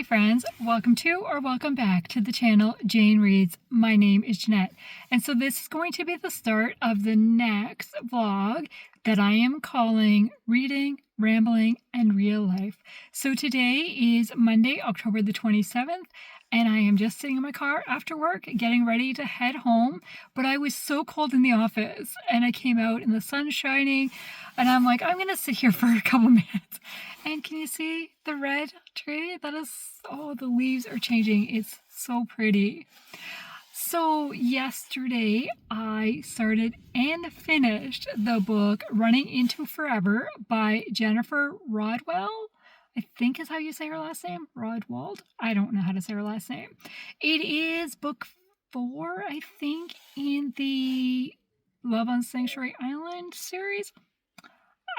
Hi friends, welcome to or welcome back to the channel Jane Reads. My name is Jeanette, and so this is going to be the start of the next vlog that I am calling Reading, Rambling, and Real Life. So today is Monday, October the 27th, and I am just sitting in my car after work getting ready to head home, but I was so cold in the office and I came out and the sun's shining and I'm like, I'm gonna sit here for a couple minutes. And can you see the red tree? That is, oh, the leaves are changing. It's so pretty. So yesterday I started and finished the book Running Into Forever by Jennifer Rodewell. I think is how you say her last name. Rodewald. I don't know how to say her last name. It is book 4, I think, in the Love on Sanctuary Island series.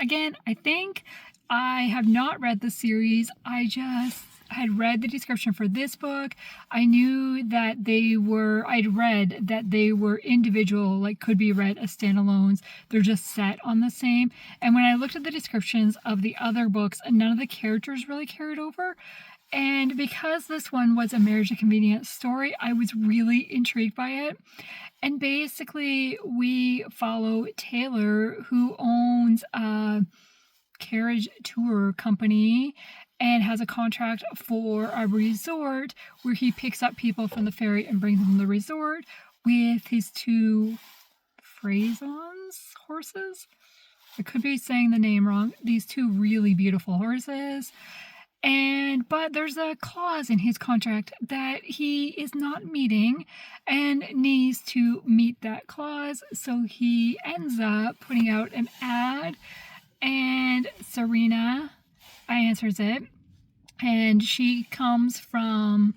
Again, I think I have not read the series. I just had read the description for this book. I knew that I'd read that they were individual, like could be read as standalones. They're just set on the same. And when I looked at the descriptions of the other books, none of the characters really carried over. And because this one was a marriage of convenience story, I was really intrigued by it. And basically, we follow Taylor, who owns a carriage tour company and has a contract for a resort where he picks up people from the ferry and brings them to the resort with his 2 Frazons horses. I could be saying the name wrong. These 2 really beautiful horses. But there's a clause in his contract that he is not meeting and needs to meet that clause. So he ends up putting out an ad, and Serena answers it. And she comes from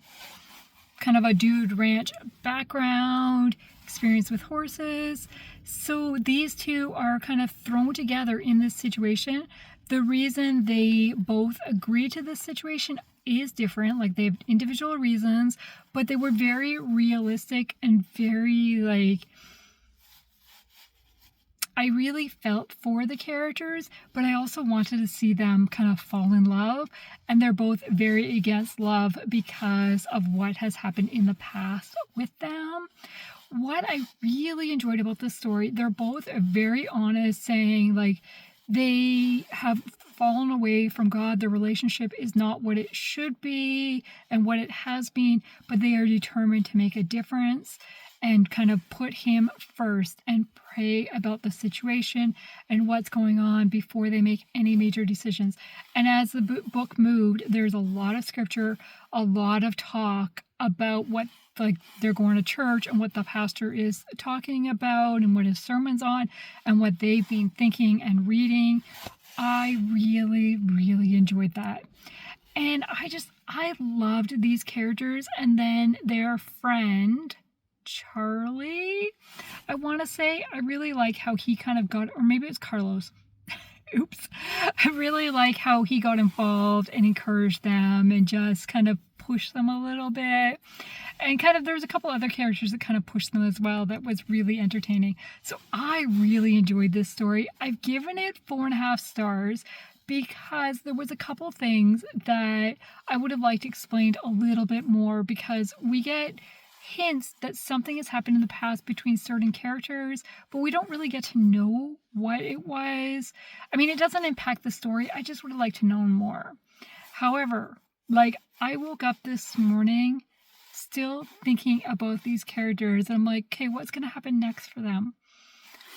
kind of a dude ranch background, experience with horses. So these 2 are kind of thrown together in this situation. The reason they both agree to this situation is different. Like, they have individual reasons, but they were very realistic and very, I really felt for the characters, but I also wanted to see them kind of fall in love. And they're both very against love because of what has happened in the past with them. What I really enjoyed about this story, they're both very honest, saying, they have fallen away from God. Their relationship is not what it should be and what it has been, but they are determined to make a difference and kind of put him first and pray about the situation and what's going on before they make any major decisions. And as the book moved, there's a lot of scripture, a lot of talk about what they're going to church and what the pastor is talking about and what his sermon's on and what they've been thinking and reading. I really, really enjoyed that. And I loved these characters. And then their friend, Charlie, I want to say, I really like how he kind of got, or maybe it's Carlos. Oops. I really like how he got involved and encouraged them and just kind of pushed them a little bit. And kind of there's a couple other characters that kind of pushed them as well. That was really entertaining. So I really enjoyed this story. I've given it 4.5 stars because there was a couple things that I would have liked explained a little bit more, because we get hints that something has happened in the past between certain characters, but we don't really get to know what it was. I mean, it doesn't impact the story. I just would have liked to know more. However, I woke up this morning still thinking about these characters, and I'm like, okay, what's going to happen next for them?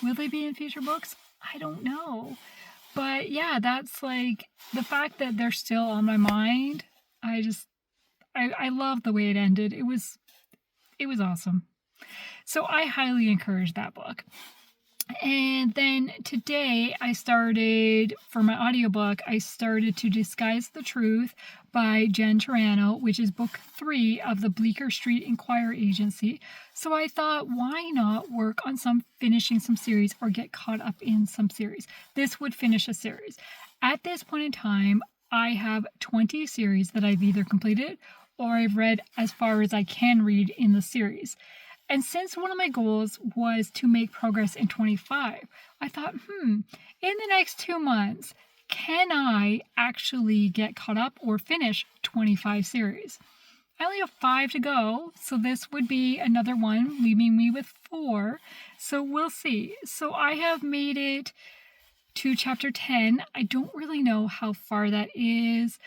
Will they be in future books? I don't know. But yeah, that's the fact that they're still on my mind. I love the way it ended. It was awesome. So I highly encourage that book. And then today for my audiobook, I started To Disguise the Truth by Jen Turano, which is book 3 of the Bleecker Street Inquirer Agency. So I thought, why not work on finishing some series or get caught up in some series? This would finish a series. At this point in time, I have 20 series that I've either completed or I've read as far as I can read in the series. And since one of my goals was to make progress in 25, I thought, in the next 2 months, can I actually get caught up or finish 25 series? I only have 5 to go, so this would be another one, leaving me with 4. So we'll see. So I have made it to chapter 10. I don't really know how far that is,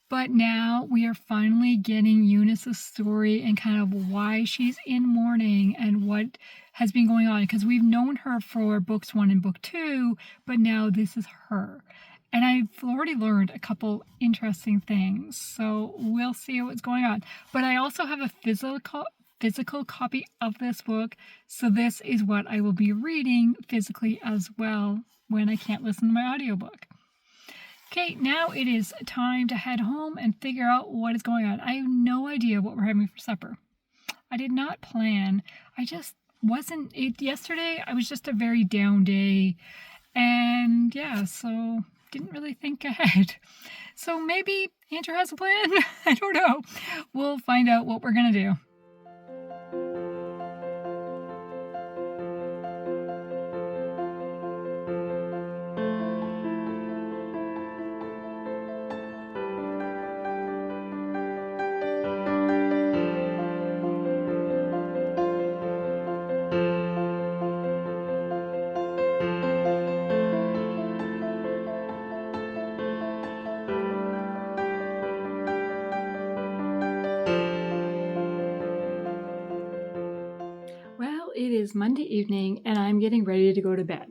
but now we are finally getting Eunice's story and kind of why she's in mourning and what has been going on, because we've known her for books 1 and book 2, but now this is her. And I've already learned a couple interesting things, so we'll see what's going on. But I also have a physical copy of this book, so this is what I will be reading physically as well when I can't listen to my audiobook. Okay, now it is time to head home and figure out what is going on. I have no idea what we're having for supper. I did not plan. I just wasn't... Yesterday, I was just a very down day. And yeah, so didn't really think ahead. So maybe Andrew has a plan. I don't know. We'll find out what we're going to do. It is Monday evening and I'm getting ready to go to bed.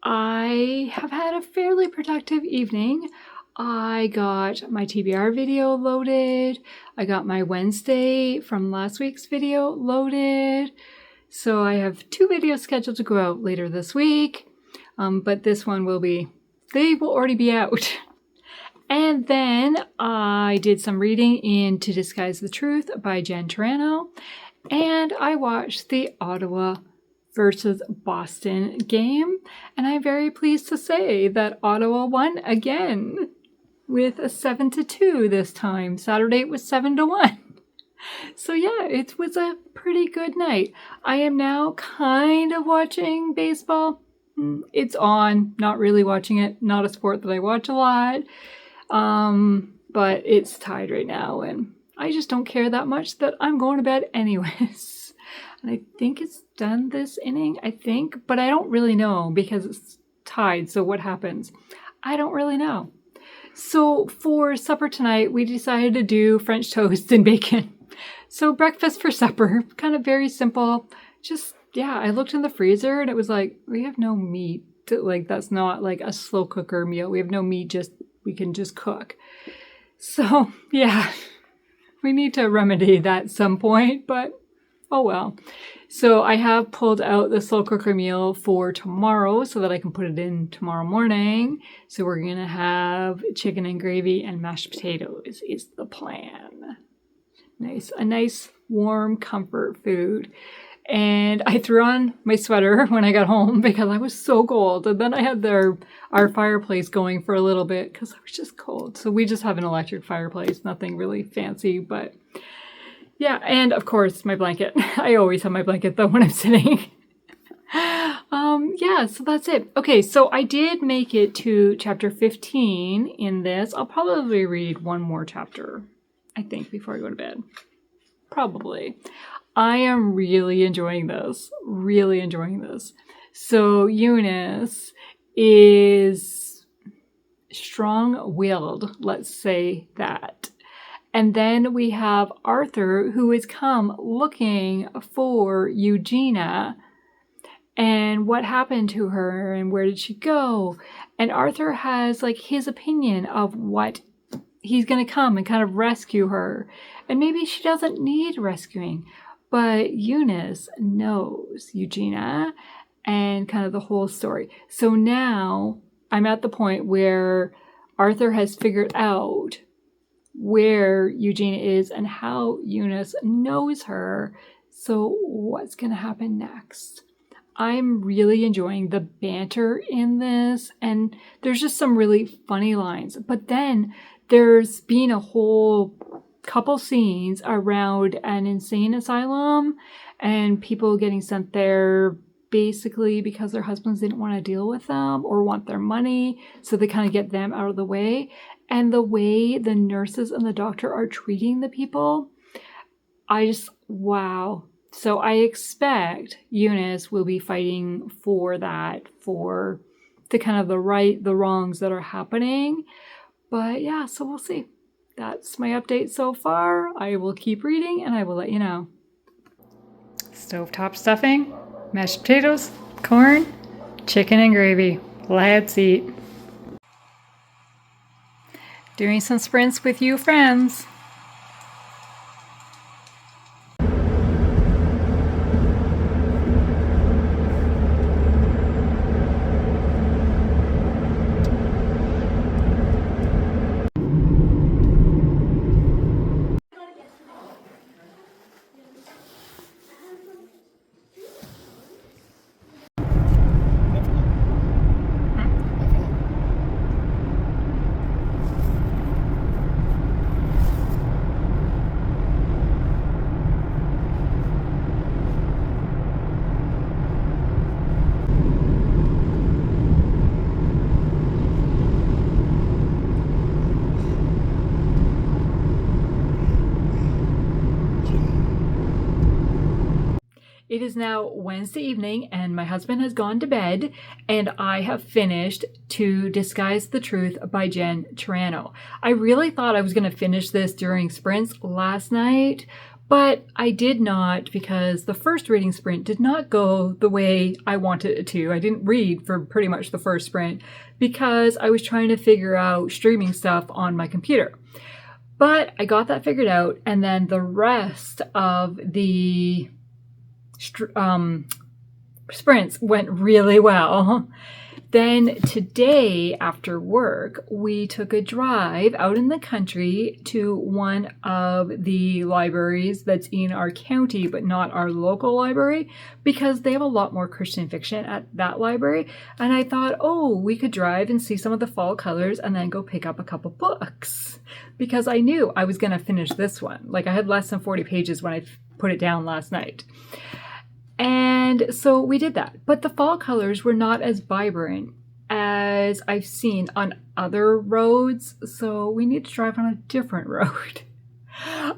I have had a fairly productive evening. I got my TBR video loaded. I got my Wednesday from last week's video loaded. So I have 2 videos scheduled to go out later this week. But this one they will already be out. And then I did some reading in To Disguise the Truth by Jen Turano. And I watched the Ottawa versus Boston game. And I'm very pleased to say that Ottawa won again with a 7-2 this time. Saturday it was 7-1. So yeah, it was a pretty good night. I am now kind of watching baseball. It's on, not really watching it. Not a sport that I watch a lot. But it's tied right now and I just don't care that much that I'm going to bed anyways. And I think it's done this inning, but I don't really know because it's tied. So what happens? I don't really know. So for supper tonight, we decided to do French toast and bacon. So breakfast for supper, kind of very simple. I looked in the freezer and it was like, we have no meat. That's not like a slow cooker meal. We have no meat, we can just cook. So yeah. We need to remedy that at some point, but oh well. So I have pulled out the slow cooker meal for tomorrow so that I can put it in tomorrow morning. So we're going to have chicken and gravy and mashed potatoes is the plan. A nice warm comfort food. And I threw on my sweater when I got home because I was so cold. And then I had our fireplace going for a little bit because I was just cold. So we just have an electric fireplace, nothing really fancy, but yeah. And of course my blanket. I always have my blanket though when I'm sitting. So that's it. Okay, so I did make it to chapter 15 in this. I'll probably read one more chapter, I think, before I go to bed. Probably. I am really enjoying this. So Eunice is strong-willed, let's say that. And then we have Arthur, who has come looking for Eugenia and what happened to her and where did she go. And Arthur has his opinion of what he's going to come and kind of rescue her. And maybe she doesn't need rescuing. But Eunice knows Eugenia and kind of the whole story. So now I'm at the point where Arthur has figured out where Eugenia is and how Eunice knows her. So what's going to happen next? I'm really enjoying the banter in this. And there's just some really funny lines. But then there's been a whole couple scenes around an insane asylum and people getting sent there basically because their husbands didn't want to deal with them or want their money, so they kind of get them out of the way. And the way the nurses and the doctor are treating the people, wow. So I expect Eunice will be fighting for that, for the kind of the wrongs that are happening. But yeah, so we'll see. That's my update so far. I will keep reading and I will let you know. Stovetop stuffing, mashed potatoes, corn, chicken and gravy. Let's eat. Doing some sprints with you friends. It is now Wednesday evening and my husband has gone to bed and I have finished To Disguise the Truth by Jen Turano. I really thought I was going to finish this during sprints last night, but I did not because the first reading sprint did not go the way I wanted it to. I didn't read for pretty much the first sprint because I was trying to figure out streaming stuff on my computer. But I got that figured out, and then the rest of the sprints went really well. Then today after work, we took a drive out in the country to one of the libraries that's in our county, but not our local library, because they have a lot more Christian fiction at that library. And I thought, oh, we could drive and see some of the fall colors and then go pick up a couple books, because I knew I was going to finish this one. Like, I had less than 40 pages when I put it down last night. And so we did that. But the fall colors were not as vibrant as I've seen on other roads. So we need to drive on a different road.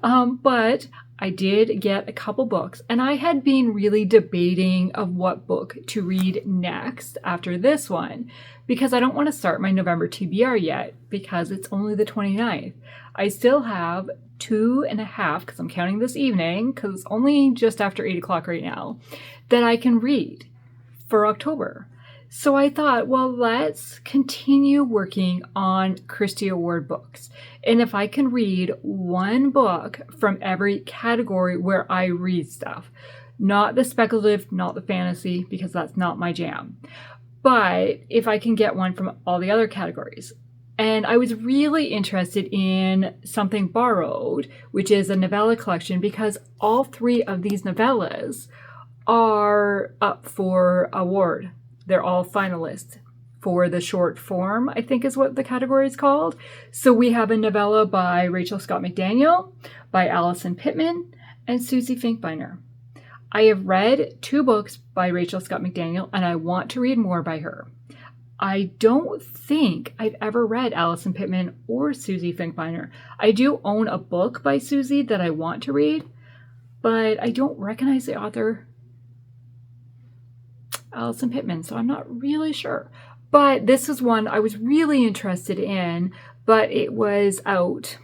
But I did get a couple books. And I had been really debating of what book to read next after this one, because I don't want to start my November TBR yet because it's only the 29th. I still have 2.5, because I'm counting this evening, because it's only just after 8 o'clock right now, that I can read for October. So I thought, well, let's continue working on Christie Award books. And if I can read one book from every category where I read stuff, not the speculative, not the fantasy, because that's not my jam, but if I can get one from all the other categories. And I was really interested in Something Borrowed, which is a novella collection, because all 3 of these novellas are up for award. They're all finalists for the short form, I think is what the category is called. So we have a novella by Rachel Scott McDaniel, by Allison Pittman, and Susie Finkbeiner. I have read 2 books by Rachel Scott McDaniel, and I want to read more by her. I don't think I've ever read Allison Pittman or Susie Finkbeiner. I do own a book by Susie that I want to read, but I don't recognize the author, Allison Pittman, so I'm not really sure. But this is one I was really interested in, but it was out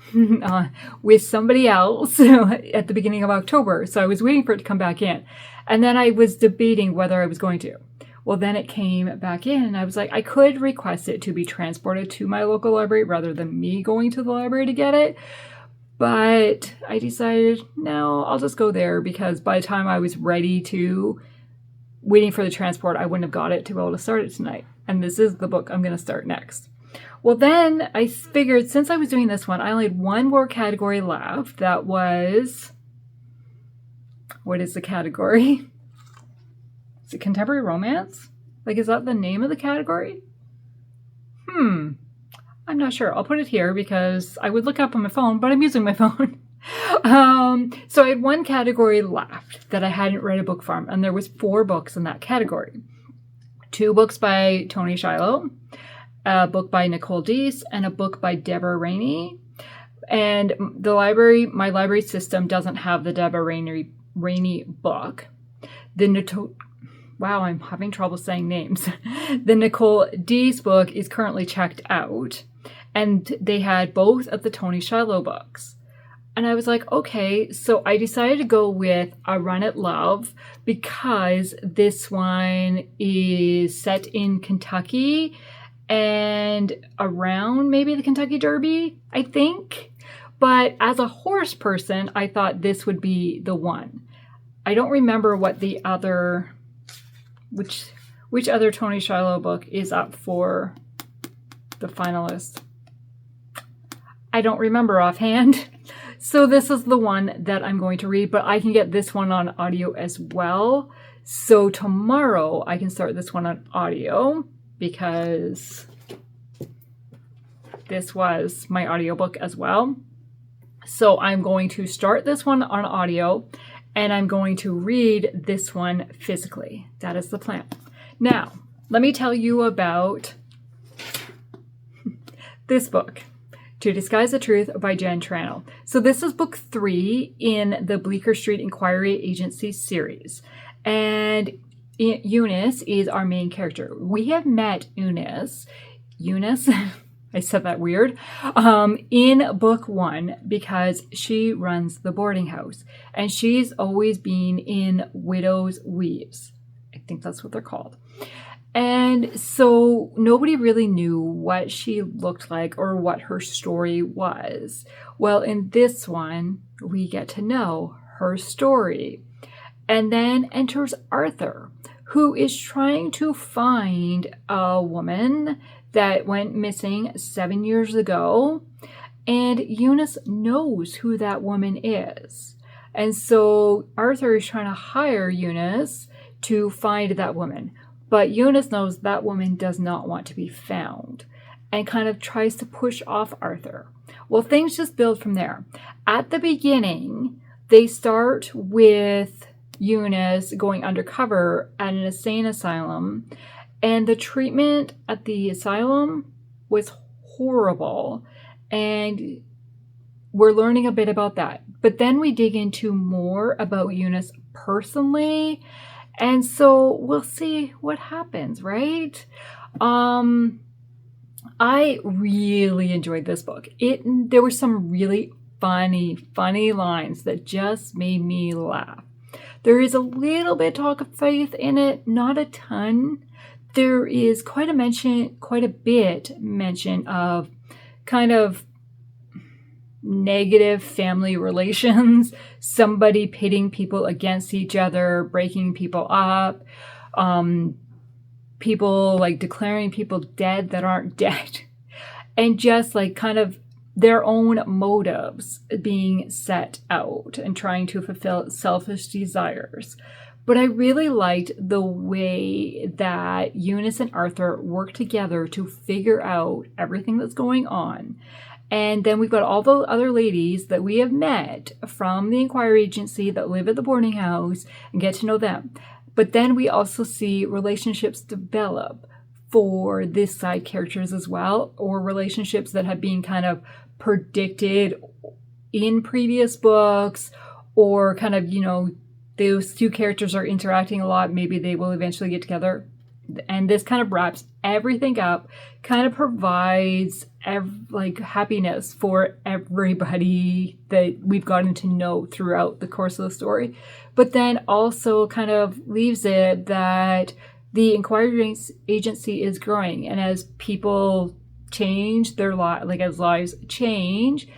with somebody else at the beginning of October, so I was waiting for it to come back in. And then I was debating whether I was going to. Well, then it came back in, and I was like, I could request it to be transported to my local library rather than me going to the library to get it. But I decided, no, I'll just go there, because by the time I was ready to, waiting for the transport, I wouldn't have got it to be able to start it tonight. And this is the book I'm going to start next. Well, then I figured, since I was doing this one, I only had one more category left. That was, what is the category? Is it contemporary romance? Like, is that the name of the category? I'm not sure. I'll put it here because I would look up on my phone, but I'm using my phone. So I had one category left that I hadn't read a book from, and there was 4 books in that category. 2 books by Toni Shiloh, a book by Nicole Deese, and a book by Deborah Rainey. And my library system doesn't have the Deborah Rainey book. Wow, I'm having trouble saying names. The Nicole Deese book is currently checked out, and they had both of the Toni Shiloh books. And I was like, okay, so I decided to go with A Run at Love because this one is set in Kentucky and around maybe the Kentucky Derby, I think. But as a horse person, I thought this would be the one. I don't remember what the other, which other Toni Shiloh book is up for the finalist. I don't remember offhand. So this is the one that I'm going to read, but I can get this one on audio as well. So tomorrow I can start this one on audio because this was my audiobook as well. So I'm going to start this one on audio and I'm going to read this one physically. That is the plan. Now, let me tell you about this book. To Disguise the Truth by Jen Turano. So this is book 3 in the Bleecker Street Inquiry Agency series. And Eunice is our main character. We have met Eunice, I said that weird, in book 1 because she runs the boarding house. And she's always been in Widow's Weaves. I think that's what they're called. And so nobody really knew what she looked like or what her story was. Well, in this one, we get to know her story. And then enters Arthur, who is trying to find a woman that went missing 7 years ago. And Eunice knows who that woman is. And so Arthur is trying to hire Eunice to find that woman. But Eunice knows that woman does not want to be found and kind of tries to push off Arthur. Well, things just build from there. At the beginning, they start with Eunice going undercover at an insane asylum, and the treatment at the asylum was horrible, and we're learning a bit about that. But then we dig into more about Eunice personally, and so we'll see what happens, right? I really enjoyed this book. There were some really funny lines that just made me laugh. There is a little bit of talk of faith in it, not a ton. There is quite a bit mention of kind of negative family relations, somebody pitting people against each other, breaking people up, people like declaring people dead that aren't dead, and just like kind of their own motives being set out and trying to fulfill selfish desires. But I really liked the way that Eunice and Arthur work together to figure out everything that's going on. And then we've got all the other ladies that we have met from the inquiry agency that live at the boarding house and get to know them. But then we also see relationships develop for this side characters as well, or relationships that have been kind of predicted in previous books, or kind of, those two characters are interacting a lot. Maybe they will eventually get together. And this kind of wraps everything up, kind of provides happiness for everybody that we've gotten to know throughout the course of the story. But then also kind of leaves it that the inquiry agency is growing. And as people change their as lives change,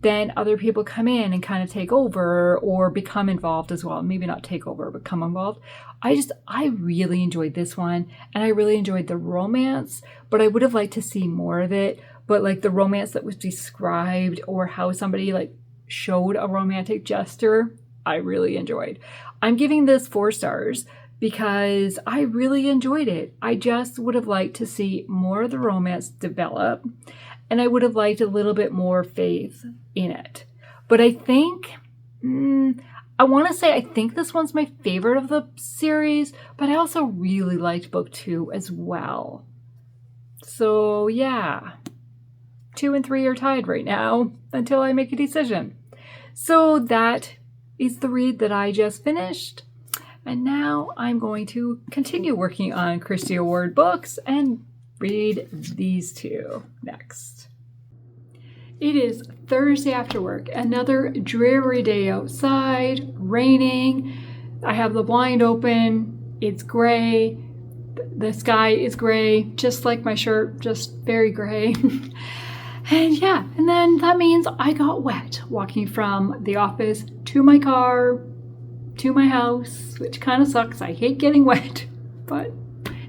then other people come in and kind of take over or become involved as well. Maybe not take over, but become involved. I really enjoyed this one, and I really enjoyed the romance, but I would have liked to see more of it. But like the romance that was described, or how somebody showed a romantic gesture, I really enjoyed. I'm giving this 4 stars because I really enjoyed it. I just would have liked to see more of the romance develop, and I would have liked a little bit more faith in it. But I think, I want to say I think this one's my favorite of the series, but I also really liked book 2 as well. So yeah, 2 and 3 are tied right now until I make a decision. So that is the read that I just finished. And now I'm going to continue working on Christie Award books and read these 2 next. It is Thursday after work, another dreary day outside, raining. I have the blind open, it's gray, the sky is gray, just like my shirt, just very gray. And yeah, and then that means I got wet walking from the office to my car, to my house, which kind of sucks. I hate getting wet, but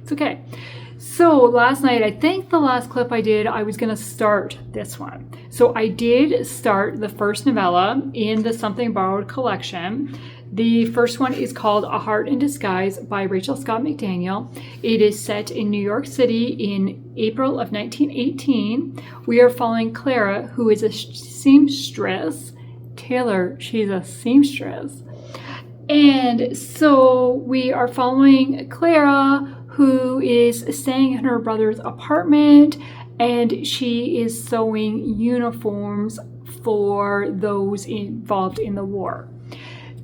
it's okay. So last night, I think the last clip I did, I was going to start this one. So I did start the first novella in the Something Borrowed collection. The first one is called A Heart in Disguise by Rachel Scott McDaniel. It is set in New York City in April of 1918. We are following Clara, who is a seamstress. Taylor, she's a seamstress. And so we are following Clara, who is staying in her brother's apartment, and she is sewing uniforms for those involved in the war.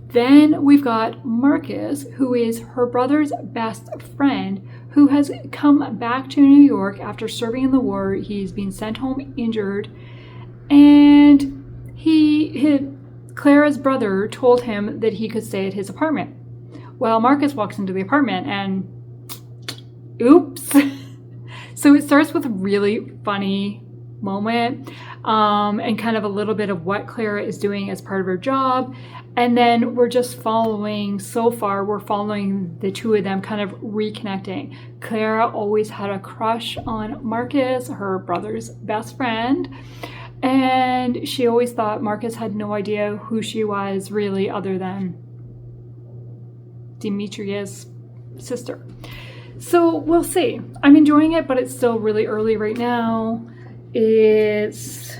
Then we've got Marcus, who is her brother's best friend, who has come back to New York after serving in the war. He's been sent home injured, and Clara's brother told him that he could stay at his apartment. Well, Marcus walks into the apartment and oops. So it starts with a really funny moment and kind of a little bit of what Clara is doing as part of her job. And then we're just following, so far, we're following the 2 of them kind of reconnecting. Clara always had a crush on Marcus, her brother's best friend. And she always thought Marcus had no idea who she was really other than Demetria's sister. So we'll see. I'm enjoying it, but it's still really early right now. It's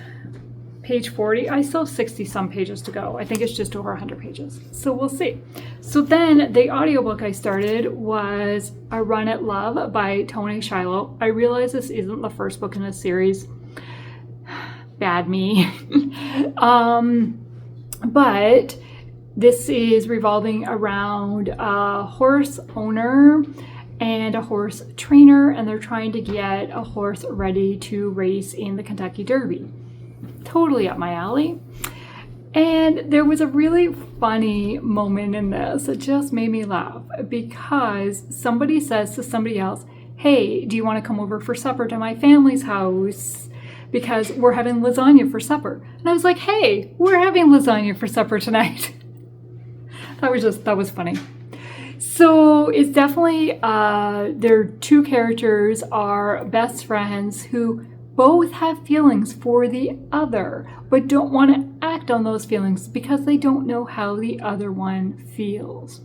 page 40. I still have 60 some pages to go. I think it's just over 100 pages. So we'll see. So then the audiobook I started was A Run at Love by Toni Shiloh. I realize this isn't the first book in a series. Bad me. But this is revolving around a horse owner and a horse trainer, and they're trying to get a horse ready to race in the Kentucky Derby. Totally up my alley. And there was a really funny moment in this. It just made me laugh because somebody says to somebody else, "Hey, do you want to come over for supper to my family's house? Because we're having lasagna for supper." And I was like, "Hey, we're having lasagna for supper tonight." That was funny. So it's definitely, their 2 characters are best friends who both have feelings for the other, but don't want to act on those feelings because they don't know how the other one feels.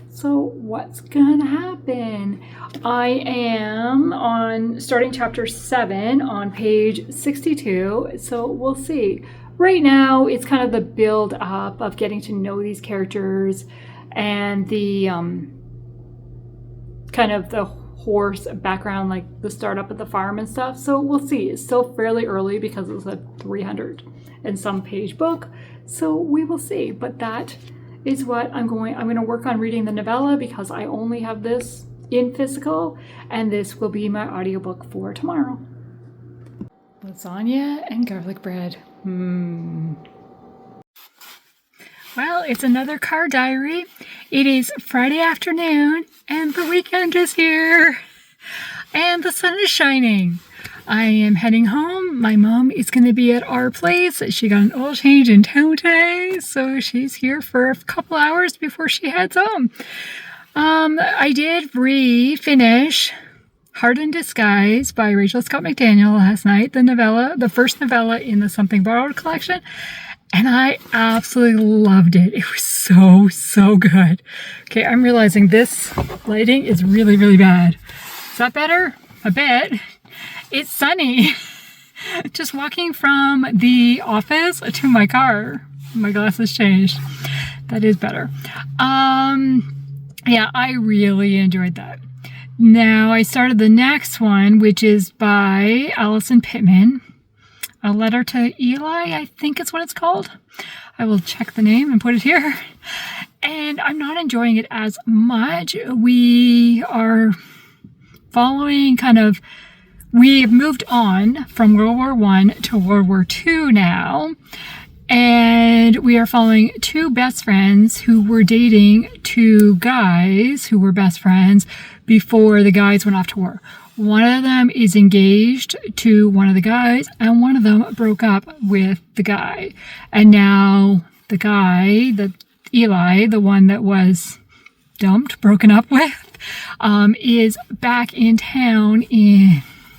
So what's gonna happen? I am on starting chapter 7 on page 62, so we'll see. Right now, it's kind of the build up of getting to know these characters and the kind of the horse background, like the startup at the farm and stuff. So we'll see. It's still fairly early because it's a 300 and some page book. So we will see. But that is what I'm going to work on reading the novella because I only have this in physical, and this will be my audiobook for tomorrow. Lasagna and garlic bread. Well, it's another car diary. It is Friday afternoon, and the weekend is here, and the sun is shining. I am heading home. My mom is going to be at our place. She got an oil change in town today, so she's here for a couple hours before she heads home. I did finish Heart in Disguise by Rachel Scott McDaniel last night, the first novella in the Something Borrowed collection. And I absolutely loved it. It was so good. Okay, I'm realizing this lighting is really bad. Is that better? A bit. It's sunny. Just walking from the office to my car. My glasses changed. That is better. Yeah, I really enjoyed that. Now I started the next one, which is by Allison Pittman. A Letter to Eli, I think is what it's called. I will check the name and put it here. And I'm not enjoying it as much. We are following we've moved on from World War I to World War II now. And we are following two best friends who were dating two guys who were best friends before the guys went off to war. One of them is engaged to one of the guys, and one of them broke up with the guy. And now the guy, Eli, the one that was broken up with, is back in town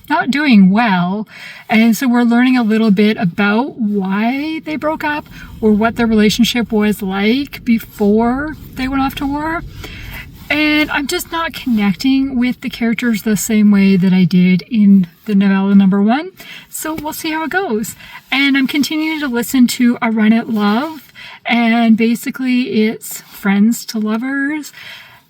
not doing well. And so we're learning a little bit about why they broke up or what their relationship was like before they went off to war. And I'm just not connecting with the characters the same way that I did in the novella number 1. So we'll see how it goes. And I'm continuing to listen to A Run at Love. And basically it's friends to lovers.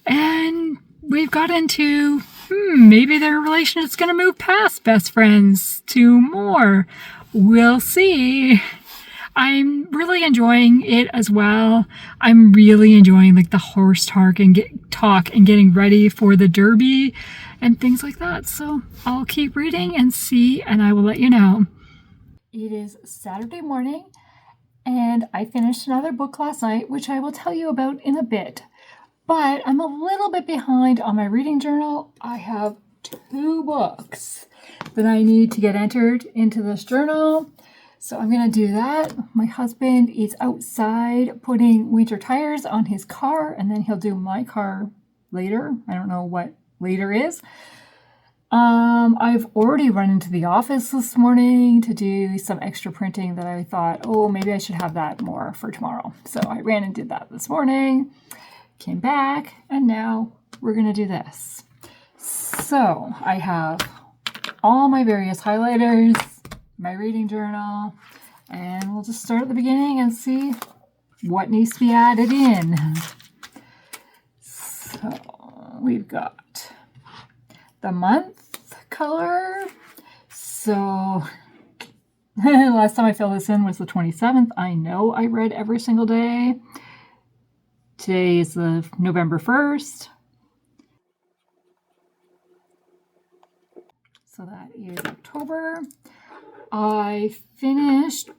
And we've got into maybe their relationship's going to move past best friends to more. We'll see. I'm really enjoying it as well. I'm really enjoying the horse talk and getting ready for the Derby and things like that. So I'll keep reading and see, and I will let you know. It is Saturday morning, and I finished another book last night, which I will tell you about in a bit. But I'm a little bit behind on my reading journal. I have 2 books that I need to get entered into this journal. So I'm going to do that. My husband is outside putting winter tires on his car, and then he'll do my car later. I don't know what later is. I've already run into the office this morning to do some extra printing that I thought, maybe I should have that more for tomorrow. So I ran and did that this morning, came back, and now we're going to do this. So I have all my various highlighters, my reading journal, and we'll just start at the beginning and see what needs to be added in. So we've got the month color. So last time I filled this in was the 27th. I know I read every single day. Today is the November 1st. So that is October. I finished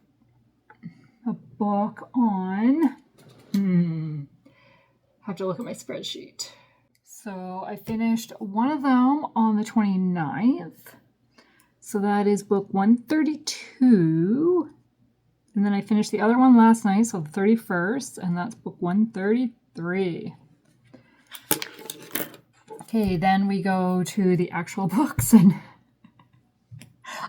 a book on, have to look at my spreadsheet. So I finished one of them on the 29th. So that is book 132. And then I finished the other one last night, so the 31st, and that's book 133. Okay, then we go to the actual books, and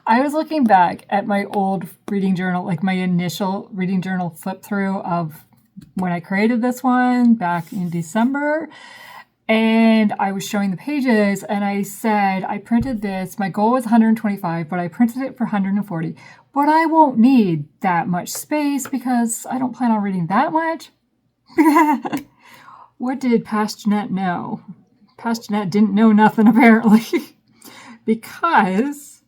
I was looking back at my old reading journal, my initial reading journal flip through of when I created this one back in December. And I was showing the pages, and I said, I printed this. My goal was 125, but I printed it for 140. But I won't need that much space because I don't plan on reading that much. What did Passionette know? Passionette didn't know nothing, apparently. Because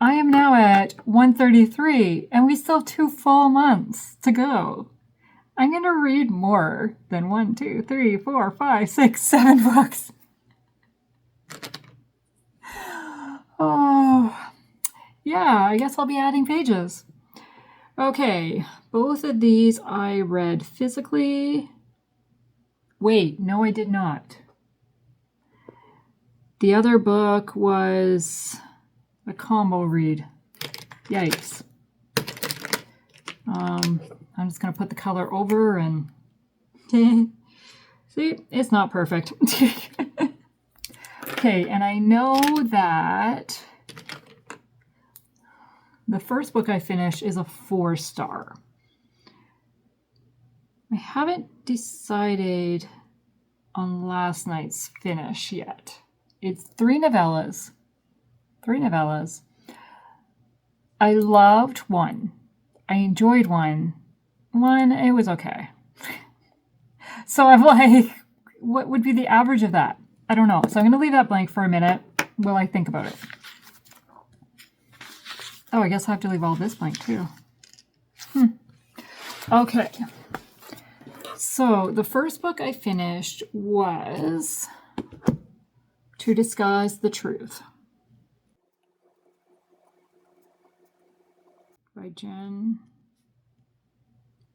I am now at 133, and we still have 2 full months to go. I'm going to read more than 1, 2, 3, 4, 5, 6, 7 books. Oh, yeah, I guess I'll be adding pages. Okay, both of these I read physically. Wait, no, I did not. The other book was a combo read. Yikes. I'm just going to put the color over and see, it's not perfect. Okay, and I know that the first book I finished is a 4-star. I haven't decided on last night's finish yet. It's 3 novellas. I loved one. I enjoyed one. One, it was okay. So I'm like, what would be the average of that? I don't know. So I'm going to leave that blank for a minute while I think about it. Oh, I guess I have to leave all this blank too. Okay. So the first book I finished was To Disguise the Truth by Jen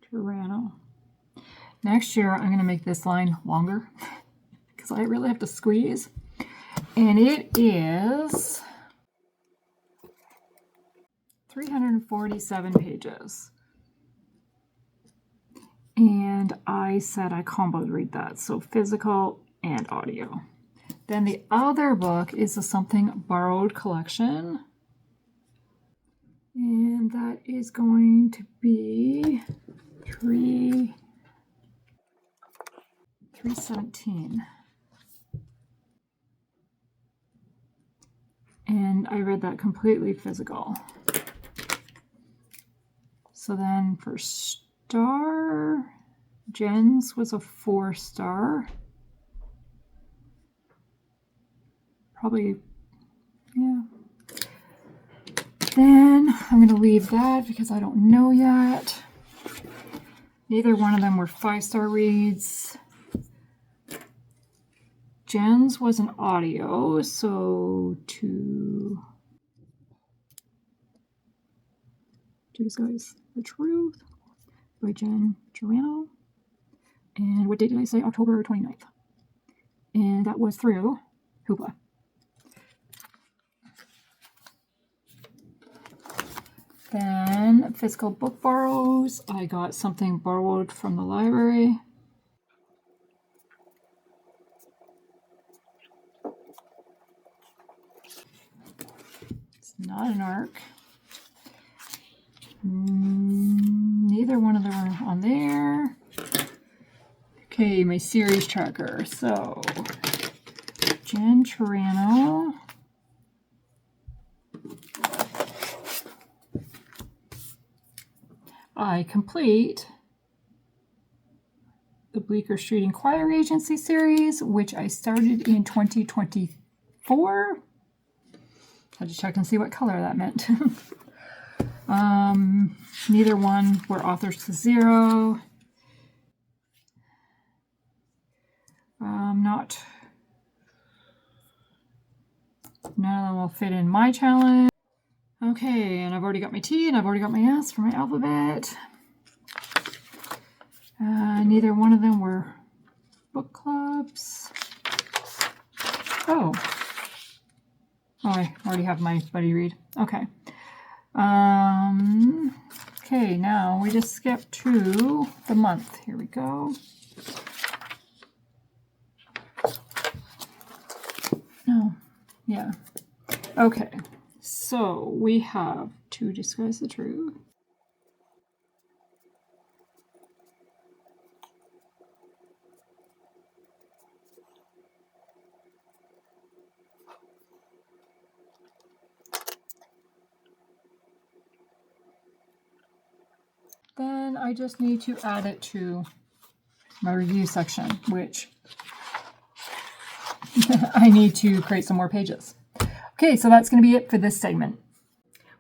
Turano. Next year, I'm going to make this line longer because I really have to squeeze. And it is 347 pages. And I said I comboed read that, so physical and audio. Then the other book is a Something Borrowed collection. And that is going to be 317. And I read that completely physical. So then for star, Jen's was a 4-star. Probably, yeah. Then I'm going to leave that because I don't know yet. Neither one of them were 5-star reads. Jen's was an audio, so To Disguise the Truth by Jen Turano. And what date did I say? October 29th. And that was through Hoopla. Then physical book borrows. I got Something Borrowed from the library. It's not an ARC. Neither one of them are on there. Okay, my series tracker. So, Jen Turano. I complete the Bleecker Street Inquiry Agency series, which I started in 2024. Had to check and see what color that meant. Neither one were authors to zero. None of them will fit in my challenge. Okay, and I've already got my T and I've already got my S for my alphabet. Neither one of them were book clubs. Oh, I already have my buddy read. Okay. Okay, now we just skip to the month. Here we go. Oh, yeah. Okay, so we have To Disguise the Truth. Then I just need to add it to my review section, which I need to create some more pages. Okay, so that's going to be it for this segment.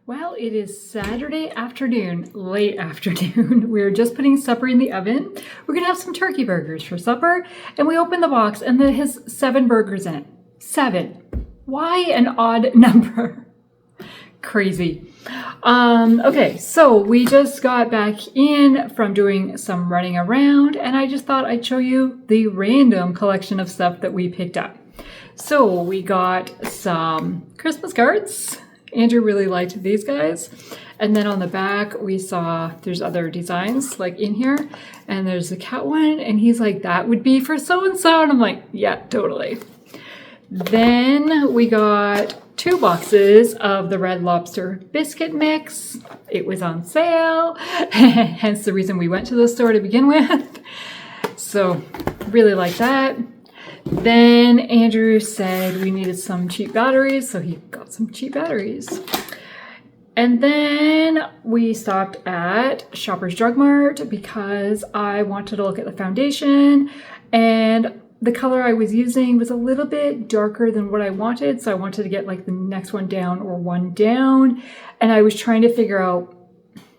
Well, it is Saturday afternoon, late afternoon. We're just putting supper in the oven. We're going to have some turkey burgers for supper. And we open the box and it has 7 burgers in it. 7. Why an odd number? Crazy. Okay, so we just got back in from doing some running around and I just thought I'd show you the random collection of stuff that we picked up. So we got some Christmas cards. Andrew really liked these guys. And then on the back, we saw there's other designs like in here. And there's a cat one. And he's like, that would be for so-and-so. And I'm like, yeah, totally. Then we got 2 boxes of the Red Lobster biscuit mix. It was on sale. Hence the reason we went to the store to begin with. So really like that. Then Andrew said we needed some cheap batteries, so he got some cheap batteries. And then we stopped at Shoppers Drug Mart because I wanted to look at the foundation, and the color I was using was a little bit darker than what I wanted. So I wanted to get like the next one down or one down. And I was trying to figure out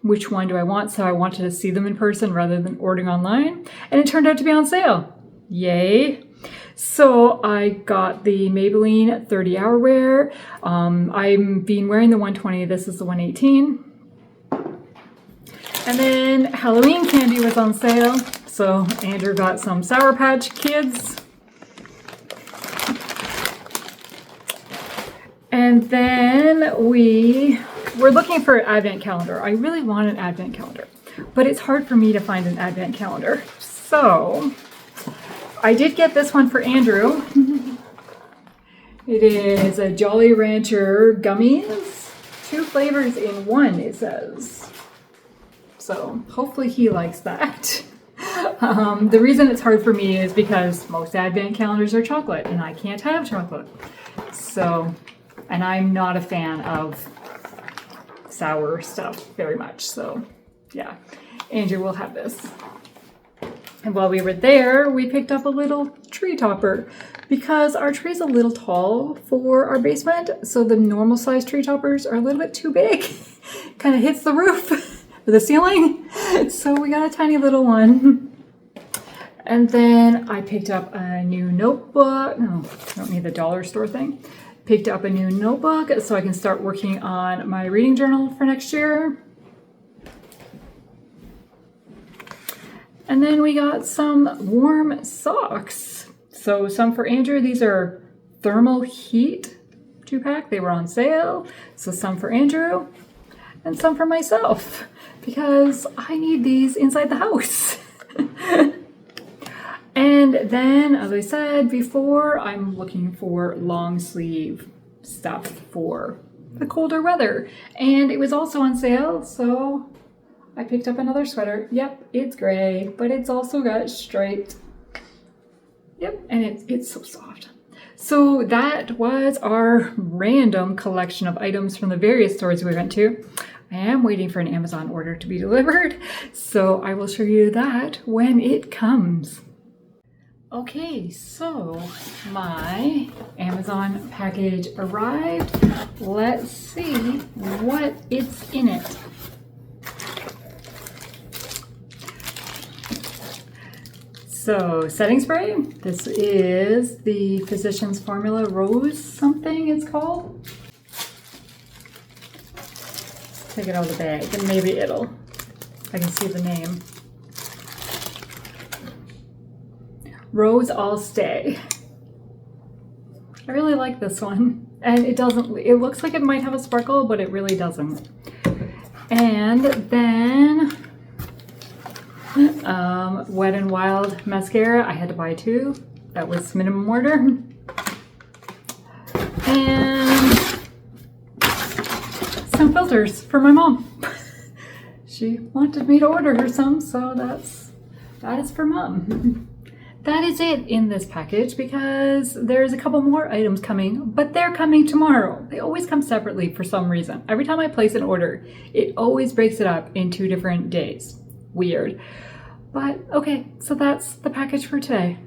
which one do I want. So I wanted to see them in person rather than ordering online. And it turned out to be on sale. Yay. So I got the Maybelline 30 Hour Wear. I've been wearing the 120. This is the 118. And then Halloween candy was on sale. So Andrew got some Sour Patch Kids. And then we were looking for an advent calendar. I really want an advent calendar, but it's hard for me to find an advent calendar. So I did get this one for Andrew. It is a Jolly Rancher gummies, 2 flavors in 1, it says. So hopefully he likes that. The reason it's hard for me is because most advent calendars are chocolate and I can't have chocolate. So, and I'm not a fan of sour stuff very much. So yeah, Andrew will have this. And while we were there, we picked up a little tree topper because our tree's a little tall for our basement. So the normal size tree toppers are a little bit too big. Kind of hits the roof or the ceiling. So we got a tiny little one. And then I picked up a new notebook. No, I don't need the dollar store thing. Picked up a new notebook so I can start working on my reading journal for next year. And then we got some warm socks. So some for Andrew. These are thermal heat 2-pack. They were on sale. So some for Andrew and some for myself because I need these inside the house. And then, as I said before, I'm looking for long sleeve stuff for the colder weather. And it was also on sale, so I picked up another sweater. Yep, it's gray, but it's also got striped. Yep, and it's so soft. So that was our random collection of items from the various stores we went to. I am waiting for an Amazon order to be delivered, so I will show you that when it comes. Okay, so my Amazon package arrived. Let's see what it's in it. So, setting spray. This is the Physicians Formula Rose something it's called. Take it out of the bag and maybe I can see the name. Rose All Stay. I really like this one. And it looks like it might have a sparkle, but it really doesn't. And then Wet n Wild mascara. I had to buy 2. That was minimum order. And some filters for my mom. She wanted me to order her some, so that is for mom. That is it in this package because there's a couple more items coming, but they're coming tomorrow. They always come separately for some reason. Every time I place an order, it always breaks it up in 2 different days. Weird. But okay, so that's the package for today.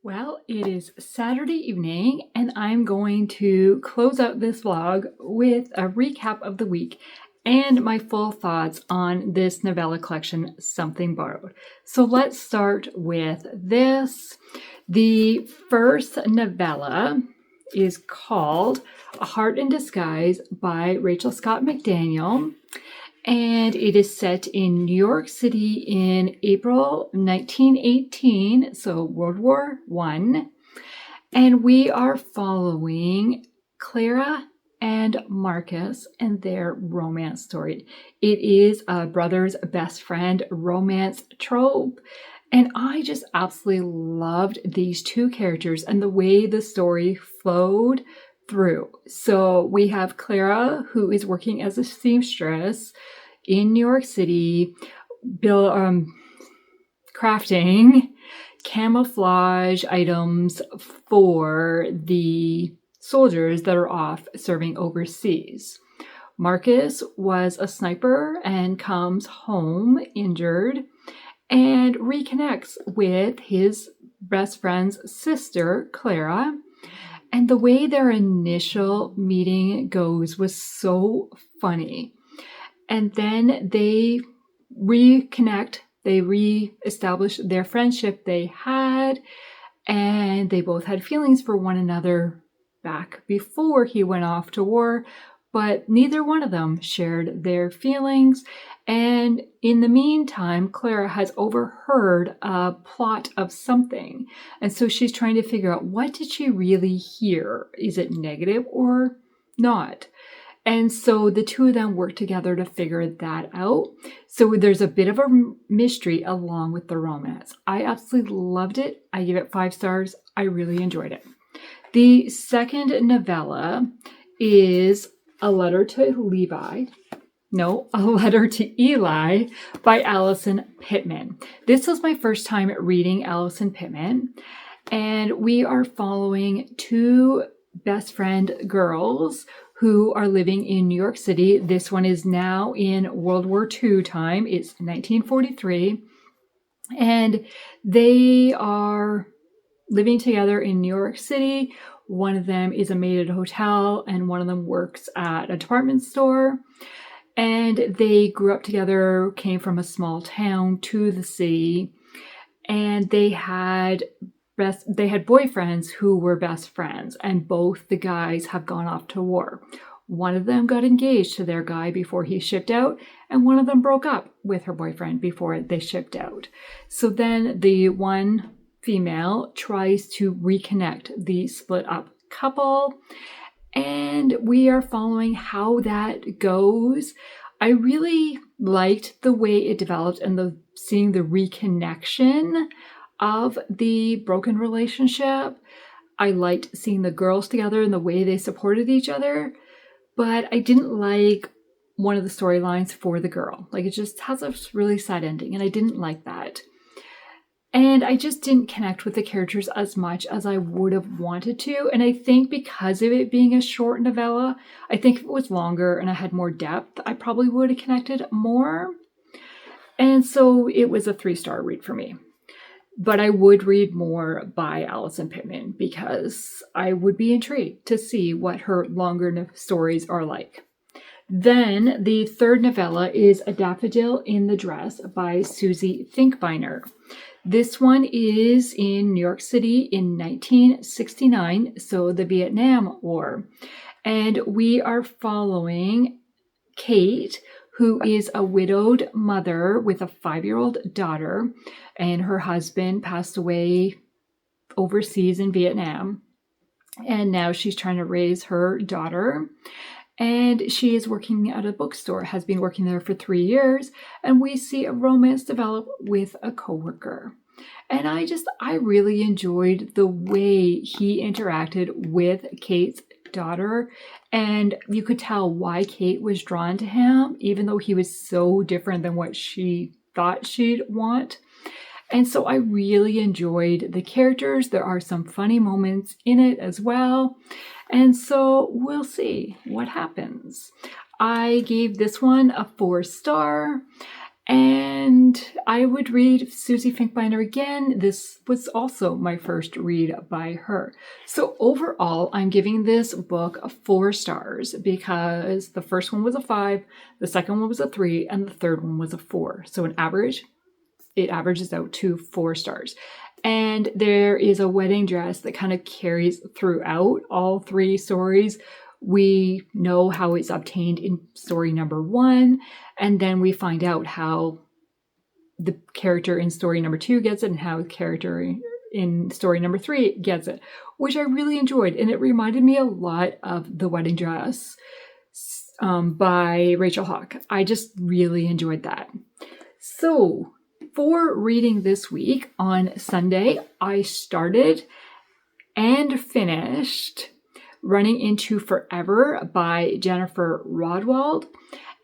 Well, it is Saturday evening and I'm going to close out this vlog with a recap of the week and my full thoughts on this novella collection, Something Borrowed. So let's start with this. The first novella is called A Heart in Disguise by Rachel Scott McDaniel. And it is set in New York City in April 1918, so World War I. And we are following Clara and Marcus and their romance story. It is a brother's best friend romance trope. And I just absolutely loved these 2 characters and the way the story flowed through. So we have Clara, who is working as a seamstress in New York City, crafting camouflage items for the soldiers that are off serving overseas. Marcus was a sniper and comes home injured and reconnects with his best friend's sister, Clara. And the way their initial meeting goes was so funny. And then they reconnect, they re-establish their friendship they had, and they both had feelings for one another back before he went off to war, but neither one of them shared their feelings. And in the meantime, Clara has overheard a plot of something. And so she's trying to figure out, what did she really hear? Is it negative or not? And so the two of them work together to figure that out. So there's a bit of a mystery along with the romance. I absolutely loved it. I give it 5 stars. I really enjoyed it. The second novella is A Letter to Eli by Allison Pittman. This was my first time reading Allison Pittman, and we are following 2 best friend girls who are living in New York City. This one is now in World War II time. It's 1943, and they are living together in New York City. One of them is a maid at a hotel, and one of them works at a department store. And they grew up together, came from a small town to the city, and they had boyfriends who were best friends, and both the guys have gone off to war. One of them got engaged to their guy before he shipped out, and one of them broke up with her boyfriend before they shipped out. So then the one female tries to reconnect the split up couple, and we are following how that goes. I really liked the way it developed and seeing the reconnection of the broken relationship. I liked seeing the girls together and the way they supported each other, but I didn't like one of the storylines for the girl. Like, it just has a really sad ending, and I didn't like that. And I just didn't connect with the characters as much as I would have wanted to. And I think because of it being a short novella, I think if it was longer and I had more depth, I probably would have connected more. And so it was a 3-star read for me. But I would read more by Allison Pittman because I would be intrigued to see what her longer stories are like. Then the third novella is A Daffodil in the Dress by Susie Finkbeiner. This one is in New York City in 1969, so the Vietnam War. And we are following Kate, who is a widowed mother with a 5-year-old daughter, and her husband passed away overseas in Vietnam. And now she's trying to raise her daughter. And she is working at a bookstore, has been working there for 3 years, and we see a romance develop with a coworker. And I really enjoyed the way he interacted with Kate's daughter, and you could tell why Kate was drawn to him, even though he was so different than what she thought she'd want. And so I really enjoyed the characters. There are some funny moments in it as well. And so we'll see what happens. I gave this one a 4-star, and I would read Susie Finkbeiner again. This was also my first read by her. So overall, I'm giving this book 4 stars because the first one was a 5, the second one was a 3, and the third one was a 4. So it averages out to 4 stars. And there is a wedding dress that kind of carries throughout all 3 stories. We know how it's obtained in story number 1, and then we find out how the character in story number 2 gets it and how the character in story number 3 gets it, which I really enjoyed. And it reminded me a lot of The Wedding Dress by Rachel Hawk. I just really enjoyed that. So for reading this week, on Sunday, I started and finished Running Into Forever by Jennifer Rodewald,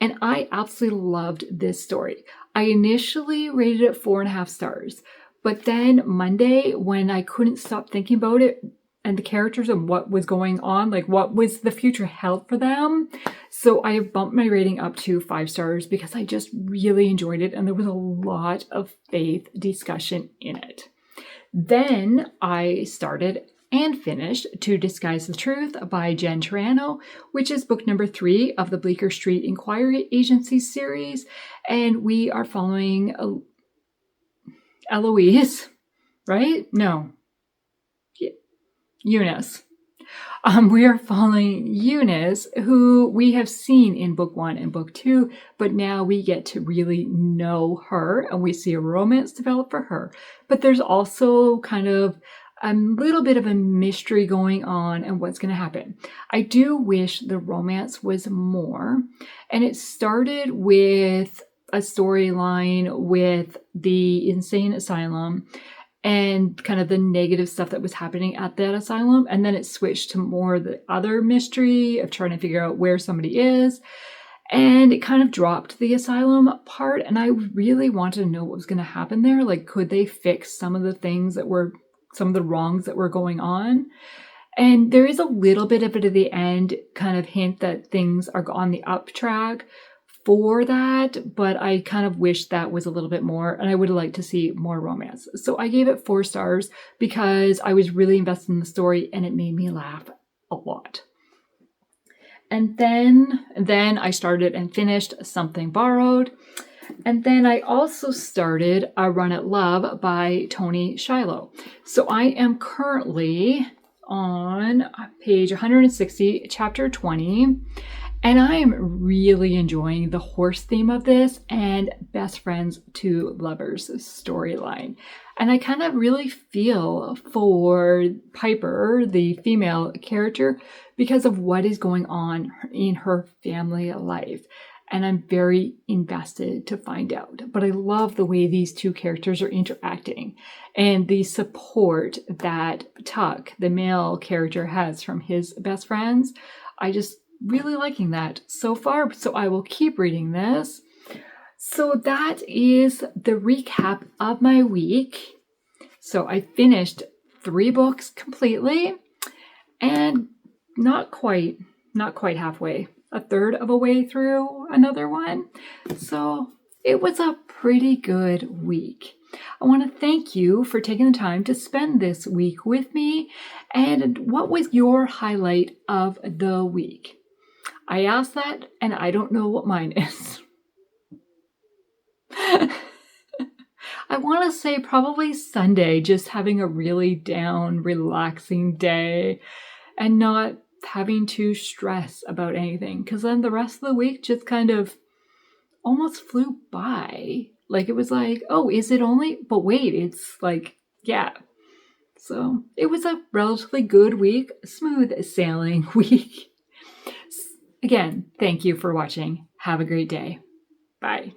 and I absolutely loved this story. I initially rated it 4.5 stars, but then Monday, when I couldn't stop thinking about it, and the characters and what was going on, like what was the future held for them. So I have bumped my rating up to 5 stars because I just really enjoyed it and there was a lot of faith discussion in it. Then I started and finished To Disguise the Truth by Jen Turano, which is book number 3 of the Bleecker Street Inquiry Agency series. And we are following Eloise, right? No. Eunice. We are following Eunice, who we have seen in book 1 and book 2, but now we get to really know her and we see a romance develop for her. But there's also kind of a little bit of a mystery going on and what's going to happen. I do wish the romance was more. And it started with a storyline with the insane asylum and kind of the negative stuff that was happening at that asylum. And then it switched to more the other mystery of trying to figure out where somebody is. And it kind of dropped the asylum part. And I really wanted to know what was going to happen there. Like, could they fix some of the things that were, some of the wrongs that were going on? And there is a little bit of it at the end, kind of hint that things are on the up track for that, but I kind of wish that was a little bit more, and I would have liked to see more romance. So I gave it 4 stars because I was really invested in the story and it made me laugh a lot. And then I started and finished Something Borrowed. And then I also started A Run at Love by Toni Shiloh. So I am currently on page 160, chapter 20. And I am really enjoying the horse theme of this and best friends to lovers storyline. And I kind of really feel for Piper, the female character, because of what is going on in her family life. And I'm very invested to find out. But I love the way these two characters are interacting and the support that Tuck, the male character, has from his best friends. I just really liking that so far, so I will keep reading this. So that is the recap of my week. So I finished 3 books completely and not quite halfway, a third of a way through another one. So it was a pretty good week. I want to thank you for taking the time to spend this week with me. And what was your highlight of the week? I asked that, and I don't know what mine is. I want to say probably Sunday, just having a really down, relaxing day and not having to stress about anything. Because then the rest of the week just kind of almost flew by. Like it was like, oh, is it only? But wait, it's like, yeah. So it was a relatively good week, smooth sailing week. Again, thank you for watching. Have a great day. Bye.